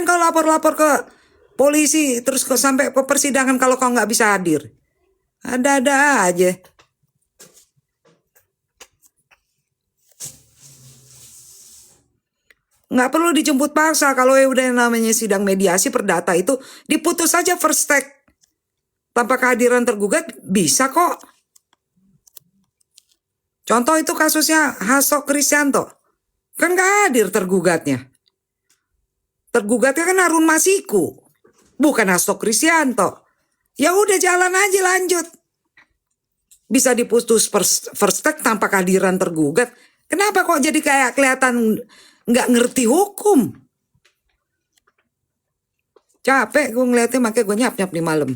kau lapor-lapor ke polisi terus sampai ke persidangan kalau kau nggak bisa hadir? Ada-ada aja. Nggak perlu dijemput paksa. Kalau udah namanya sidang mediasi perdata itu diputus saja first take. Tanpa kehadiran tergugat bisa kok. Contoh itu kasusnya Hasto Kristianto. Kan nggak hadir tergugatnya. Tergugatnya kan Harun Masiku. Bukan Hasto Kristianto. Ya udah jalan aja lanjut. Bisa diputus first take tanpa kehadiran tergugat. Kenapa kok jadi kayak kelihatan nggak ngerti hukum? Capek gue ngeliatnya, makanya gue nyap-nyap di malam.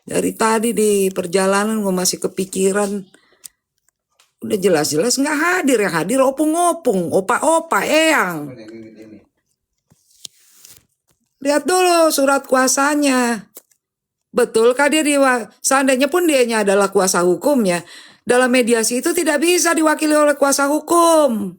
Dari tadi di perjalanan gue masih kepikiran. Udah jelas-jelas nggak hadir, yang hadir opung-opung, opa-opa, eyang. Lihat dulu surat kuasanya. Betulkah dia seandainya pun dianya adalah kuasa hukumnya, dalam mediasi itu tidak bisa diwakili oleh kuasa hukum.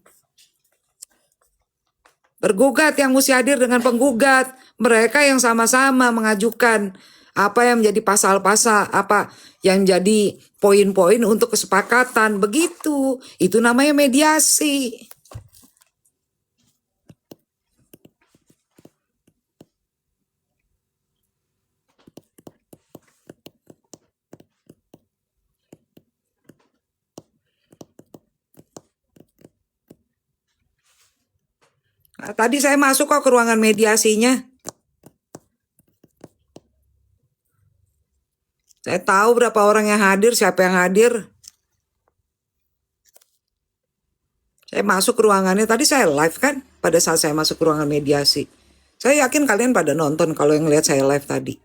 Tergugat yang mesti hadir dengan penggugat, mereka yang sama-sama mengajukan apa yang menjadi pasal-pasal, apa yang jadi poin-poin untuk kesepakatan, begitu. Itu namanya mediasi. Nah, tadi saya masuk kok ke ruangan mediasinya. Saya tahu berapa orang yang hadir, siapa yang hadir. Saya masuk ke ruangannya, tadi saya live kan pada saat saya masuk ke ruangan mediasi. Saya yakin kalian pada nonton kalau yang lihat saya live tadi.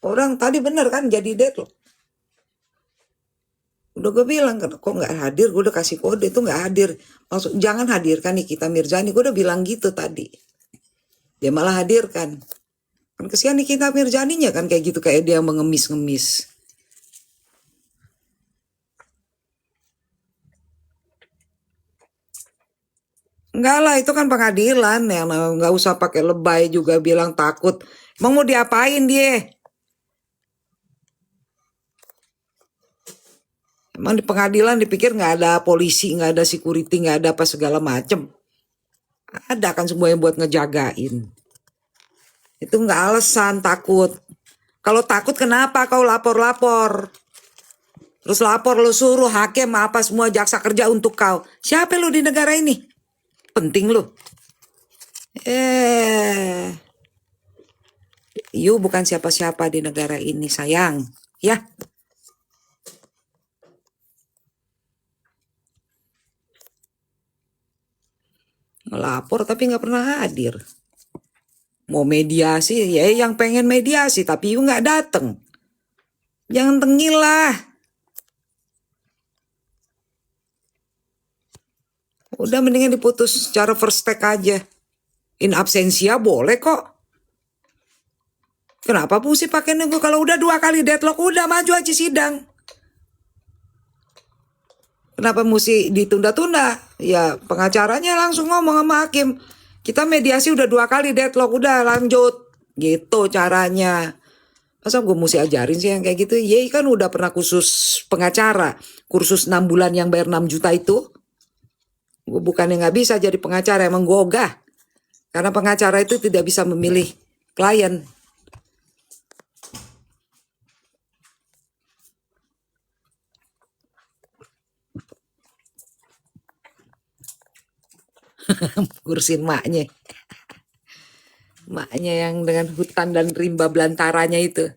Orang tadi bener kan jadi deadlock. Udah gue bilang kok nggak hadir, gue udah kasih kode itu nggak hadir. Maksud jangan hadirkan Nikita Mirzani, gue udah bilang gitu tadi. Dia malah hadirkan. Kan kesian Nikita Mirzaninya kan kayak gitu, kayak dia mengemis-ngemis. Enggak lah, itu kan pengadilan ya, nggak usah pakai lebay juga bilang takut. Emang mau diapain dia? Emang di pengadilan dipikir nggak ada polisi, nggak ada security, nggak ada apa segala macem. Ada kan semuanya buat ngejagain. Itu nggak alasan takut. Kalau takut kenapa kau lapor-lapor? Terus lapor lu suruh hakim apa semua jaksa kerja untuk kau. Siapa lu di negara ini? Penting lu. You bukan siapa-siapa di negara ini sayang. Ya. Ngelapor tapi nggak pernah hadir. Mau mediasi ya yang pengen mediasi tapi you nggak dateng. Jangan tengil lah. Udah mendingan diputus secara first take aja. In absensia boleh kok. Kenapa mesti pakai nunggu? Kalau udah 2 kali deadlock udah maju aja sidang. Kenapa mesti ditunda-tunda? Ya pengacaranya langsung ngomong sama hakim. Kita mediasi udah 2 kali deadlock, udah lanjut. Gitu caranya. Masa gue mesti ajarin sih yang kayak gitu? Ye kan udah pernah khusus pengacara. Kursus 6 bulan yang bayar 6 juta itu. Gue bukannya gak bisa jadi pengacara, emang gue ogah. Karena pengacara itu tidak bisa memilih klien. Kursin maknya. Maknya yang dengan hutan dan rimba belantaranya itu.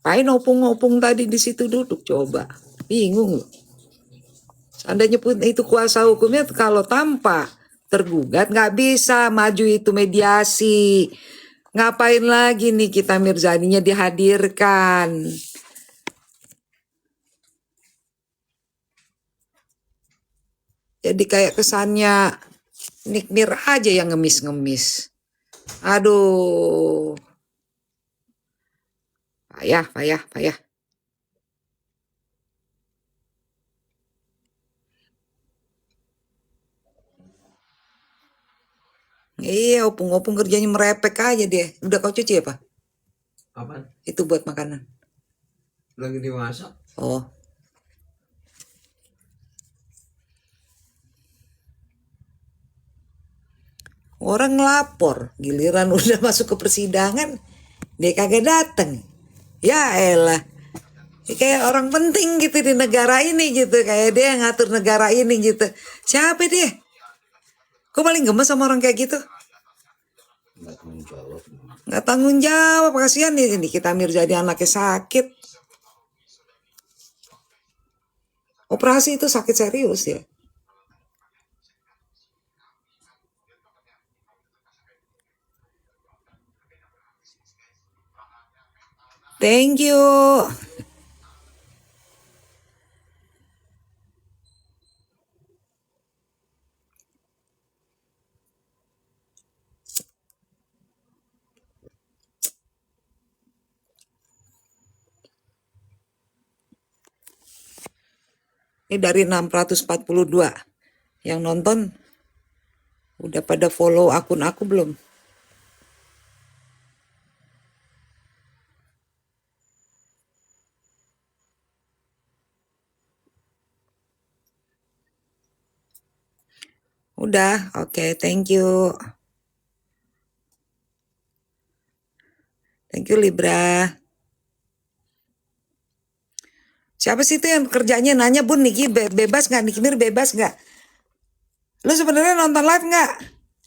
Apain opung-opung tadi di situ duduk coba. Bingung. Seandainya pun itu kuasa hukumnya kalau tanpa tergugat nggak bisa maju itu mediasi. Ngapain lagi nih kita Mirzaninya dihadirkan? Jadi kayak kesannya Nikmir aja yang ngemis-ngemis. Aduh, payah, payah, payah. Iya, opung-opung kerjanya merepek aja dia. Udah kau cuci apa? Apaan? Itu buat makanan. Lagi dimasak. Oh, orang lapor, giliran udah masuk ke persidangan, dia kagak dateng. Ya elah, kayak orang penting gitu di negara ini gitu, kayak dia yang ngatur negara ini gitu. Siapa dia? Kok paling gemes sama orang kayak gitu? Nggak tanggung jawab, kasihan nih ini kita Mirzadi anaknya sakit. Operasi itu sakit serius ya. Thank you. Ini dari 642 yang nonton udah pada follow akun aku belum? Udah, oke, thank you. Thank you Libra. Siapa sih itu yang kerjanya nanya, Bun Niki bebas nggak? Niki Mir bebas nggak? Lu sebenarnya nonton live nggak?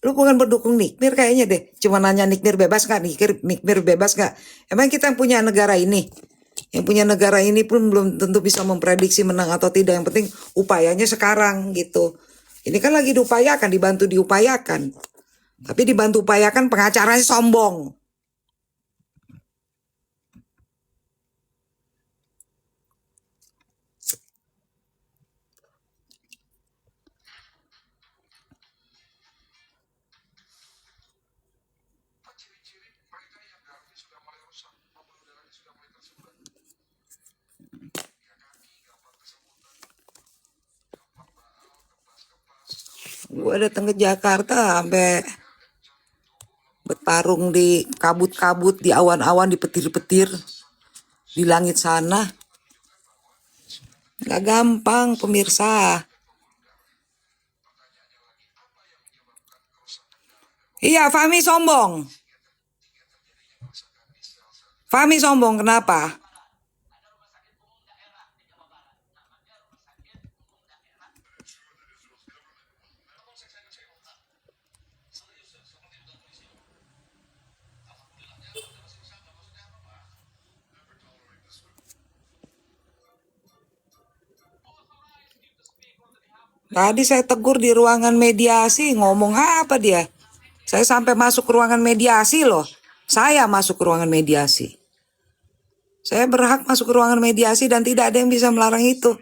Lu bukan pendukung Nikmir kayaknya deh. Cuma nanya Nikmir bebas nggak? Nikmir bebas nggak? Emang kita yang punya negara ini? Yang punya negara ini pun belum tentu bisa memprediksi menang atau tidak. Yang penting upayanya sekarang gitu. Ini kan lagi diupayakan, dibantu diupayakan. Tapi dibantu upayakan pengacaranya sombong. Gue datang ke Jakarta sampai bertarung di kabut-kabut, di awan-awan, di petir-petir, di langit sana. Gak gampang pemirsa. Iya, Fahmi sombong. Fahmi sombong, kenapa? Tadi saya tegur di ruangan mediasi, ngomong apa dia? Saya sampai masuk ke ruangan mediasi loh. Saya masuk ke ruangan mediasi. Saya berhak masuk ke ruangan mediasi dan tidak ada yang bisa melarang itu.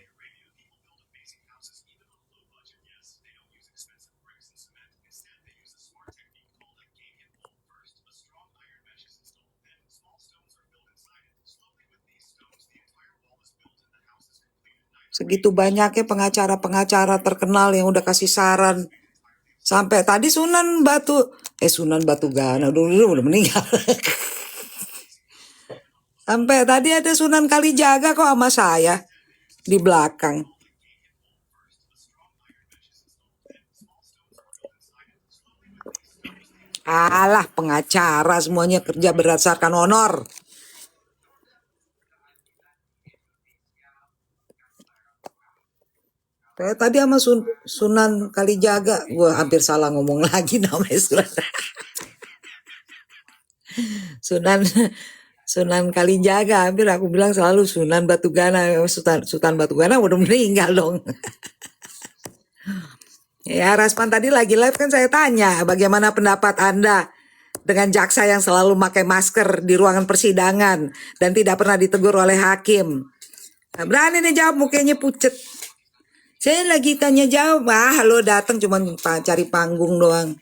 Segitu banyaknya pengacara-pengacara terkenal yang udah kasih saran. Sampai tadi Sunan Batu Gana udah meninggal. Sampai tadi ada Sunan Kalijaga kok sama saya di belakang. Alah, pengacara semuanya kerja berdasarkan honor. Kayak tadi sama Sunan Kalijaga, gue hampir salah ngomong lagi namanya Sunan Sunan Kalijaga, hampir aku bilang selalu Sunan Batugana. Sultan Batugana udah meninggal dong. Ya, Raspan tadi lagi live kan saya tanya, bagaimana pendapat Anda dengan jaksa yang selalu pakai masker di ruangan persidangan dan tidak pernah ditegur oleh hakim? Nah, berani nih jawab, mukanya pucet. Saya lagi tanya jawab. Lo datang cuma cari panggung doang.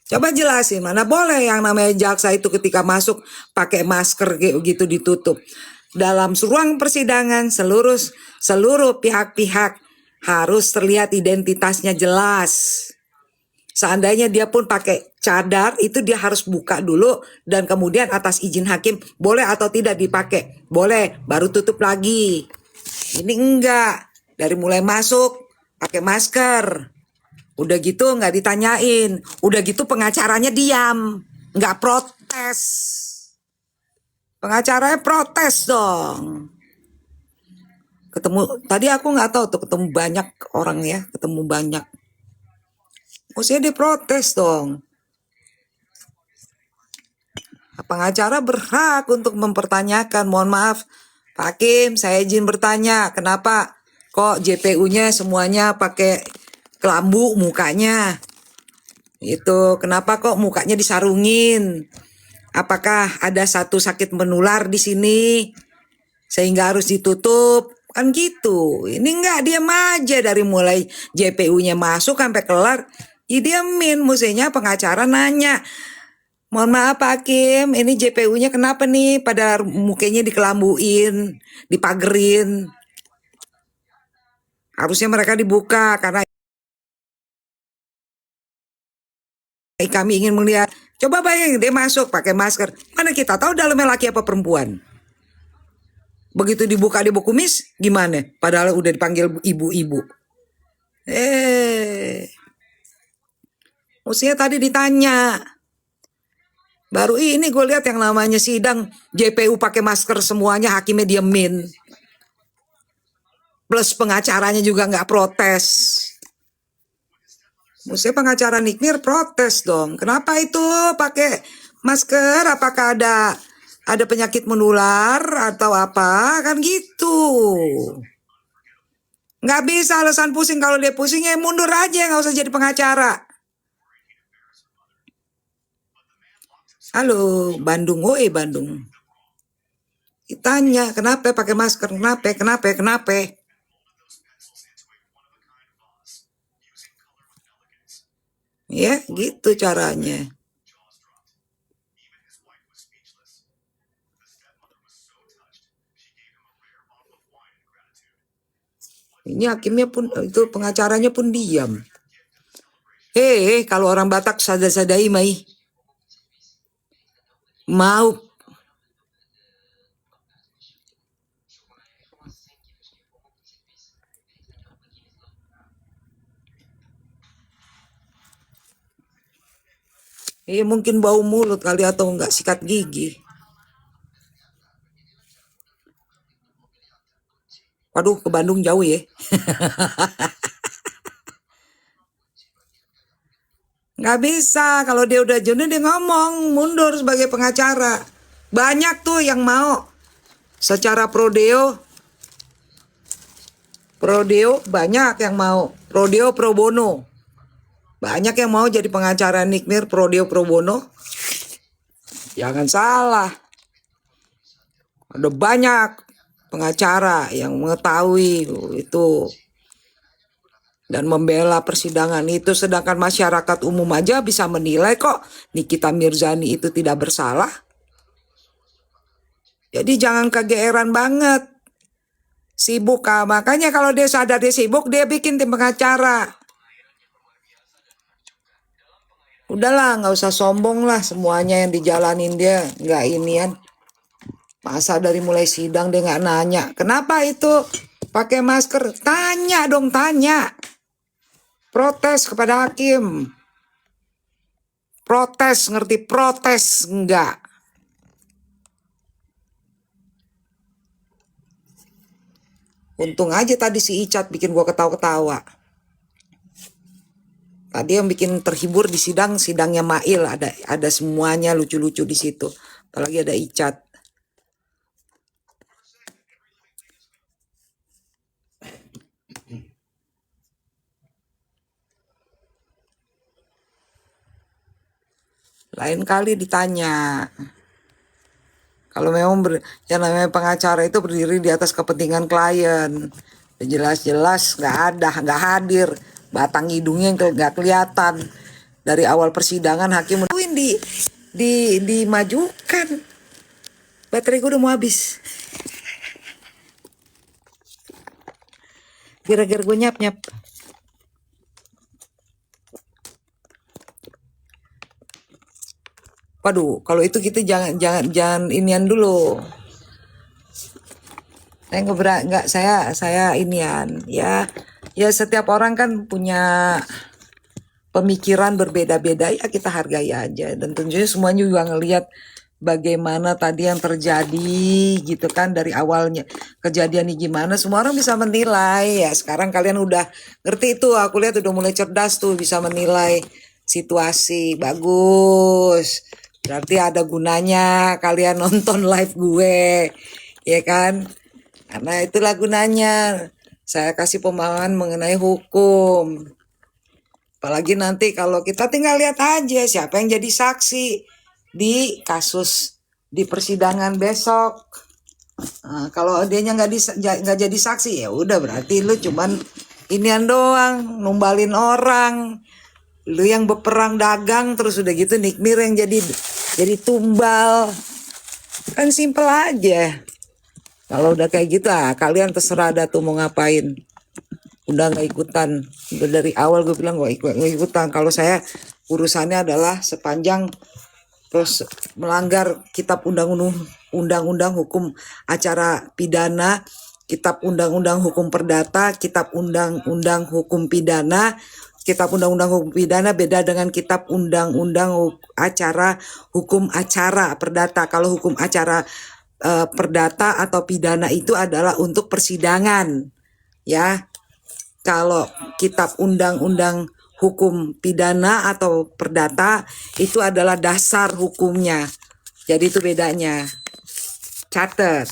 Coba jelasin, mana boleh yang namanya jaksa itu ketika masuk pakai masker kayak gitu ditutup. Dalam ruang persidangan seluruh pihak-pihak harus terlihat identitasnya jelas. Seandainya dia pun pakai cadar, itu dia harus buka dulu dan kemudian atas izin hakim boleh atau tidak dipakai. Boleh, baru tutup lagi. Ini enggak. Dari mulai masuk pakai masker. Udah gitu nggak ditanyain. Udah gitu pengacaranya diam, nggak protes. Pengacaranya protes dong. Ketemu tadi aku nggak tahu tuh ketemu banyak orang ya, ketemu banyak. Maksudnya dia protes dong. Pengacara berhak untuk mempertanyakan. Mohon maaf, Pak Hakim, saya izin bertanya, kenapa kok JPU-nya semuanya pakai kelambu mukanya? Itu kenapa kok mukanya disarungin? Apakah ada satu sakit menular di sini sehingga harus ditutup? Kan gitu. Ini enggak, diam aja dari mulai JPU-nya masuk sampai kelar. Ya diamin, mestinya pengacara nanya. Mohon maaf Pak Hakim, ini JPU-nya kenapa nih pada mukanya dikelambuin, dipagerin? Harusnya mereka dibuka karena kami ingin melihat. Coba bayangin dia masuk pakai masker. Mana kita tahu dalamnya laki apa perempuan? Begitu dibuka di buku kumis, gimana? Padahal udah dipanggil ibu-ibu. Mestinya tadi ditanya. Baru ini gue lihat yang namanya sidang JPU pakai masker semuanya, hakimnya diemin. Plus pengacaranya juga nggak protes. Mestinya pengacara Nikmir protes dong. Kenapa itu pakai masker? Apakah ada penyakit menular atau apa? Kan gitu. Nggak bisa alasan pusing. Kalau dia pusing ya mundur aja, nggak usah jadi pengacara. Halo, Bandung, Bandung. Ditanya, kenapa pakai masker? Kenapa? Ya, gitu caranya. Ini hakimnya pun, itu pengacaranya pun diam. Kalau orang Batak sadai mai. Mau. Mungkin bau mulut kali atau enggak sikat gigi. Waduh, ke Bandung jauh ya. Nggak bisa, kalau dia udah jenuh dia ngomong, mundur sebagai pengacara. Banyak tuh yang mau secara prodeo banyak yang mau. Prodeo pro bono. Banyak yang mau jadi pengacara Nikmir prodeo pro bono. Jangan salah. Ada banyak pengacara yang mengetahui itu dan membela persidangan itu, sedangkan masyarakat umum aja bisa menilai kok Nikita Mirzani itu tidak bersalah. Jadi jangan kegeeran banget. Sibuk, makanya kalau dia sadar dia sibuk, dia bikin tim pengacara. Udahlah, nggak usah sombong lah, semuanya yang dijalanin dia nggak inian. Masa dari mulai sidang dia nggak nanya, kenapa itu pakai masker? Tanya dong, tanya. Protes kepada hakim. Protes, ngerti protes enggak? Untung aja tadi si Icat bikin gua ketawa-ketawa. Tadi yang bikin terhibur di sidangnya Mail, ada semuanya lucu-lucu di situ. Apalagi ada Icat. Lain kali ditanya. Kalau memang yang namanya pengacara itu berdiri di atas kepentingan klien. Jelas-jelas nggak ada, nggak hadir, batang hidungnya nggak kelihatan. Dari awal persidangan hakim dimajukan. Baterai gue udah mau habis. Gara-gara gue nyap-nyap. Waduh, kalau itu kita jangan inian dulu. Saya inian ya setiap orang kan punya pemikiran berbeda-beda, ya kita hargai aja, dan tentunya semuanya juga ngelihat bagaimana tadi yang terjadi gitu kan, dari awalnya kejadiannya gimana, semua orang bisa menilai ya. Sekarang kalian udah ngerti itu, aku lihat udah mulai cerdas tuh, bisa menilai situasi. Bagus, berarti ada gunanya kalian nonton live gue, ya kan? Karena itulah gunanya saya kasih pemahaman mengenai hukum. Apalagi nanti kalau kita tinggal lihat aja siapa yang jadi saksi di kasus di persidangan besok. Nah, kalau dianya nggak jadi saksi, ya udah berarti lu cuman inian doang, numbalin orang. Lu yang berperang dagang terus udah gitu Nikmir yang jadi tumbal. Kan simpel aja. Kalau udah kayak gitu kalian terserah dah tuh mau ngapain. Udah nggak ikutan. Udah dari awal gue bilang nggak ikutan. Kalau saya urusannya adalah sepanjang terus melanggar kitab undang-undang hukum acara pidana, kitab undang-undang hukum perdata, kitab undang-undang hukum pidana. Kitab undang-undang hukum pidana beda dengan kitab undang-undang acara hukum acara perdata. Kalau hukum acara perdata atau pidana itu adalah untuk persidangan, ya. Kalau kitab undang-undang hukum pidana atau perdata itu adalah dasar hukumnya. Jadi itu bedanya. Catat.